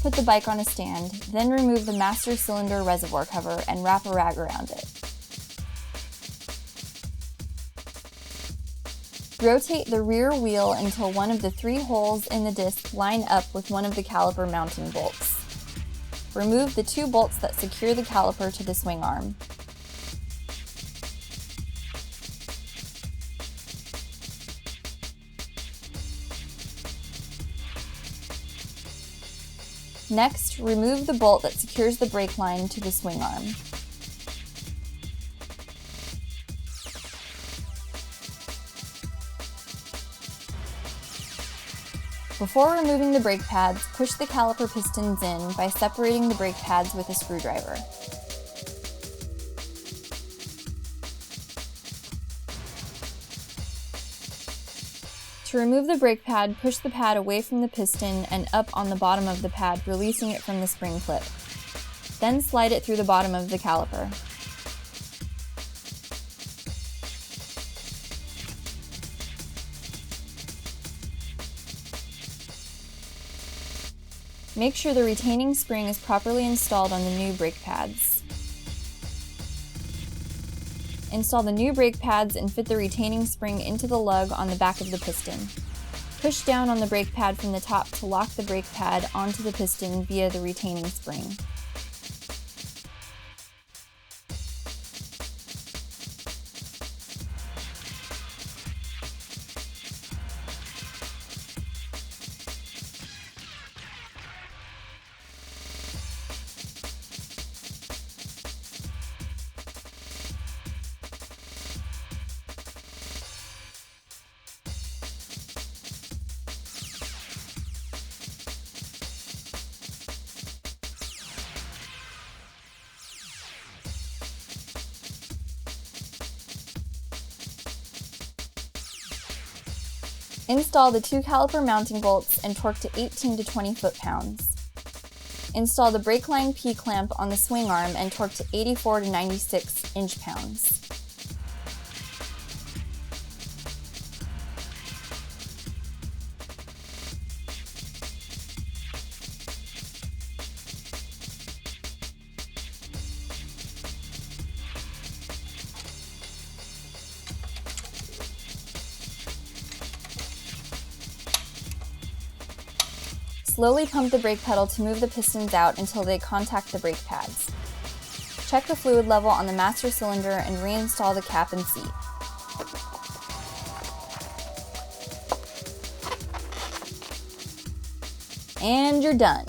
put the bike on a stand, then remove the master cylinder reservoir cover and wrap a rag around it. Rotate the rear wheel until one of the 3 holes in the disc line up with one of the caliper mounting bolts. Remove the 2 bolts that secure the caliper to the swing arm. Next, remove the bolt that secures the brake line to the swing arm. Before removing the brake pads, push the caliper pistons in by separating the brake pads with a screwdriver. To remove the brake pad, push the pad away from the piston and up on the bottom of the pad, releasing it from the spring clip. Then slide it through the bottom of the caliper. Make sure the retaining spring is properly installed on the new brake pads. Install the new brake pads and fit the retaining spring into the lug on the back of the piston. Push down on the brake pad from the top to lock the brake pad onto the piston via the retaining spring. Install the 2 caliper mounting bolts and torque to 18 to 20 foot-pounds. Install the brake line P-clamp on the swing arm and torque to 84 to 96 inch-pounds. Slowly pump the brake pedal to move the pistons out until they contact the brake pads. Check the fluid level on the master cylinder and reinstall the cap and seat. And you're done.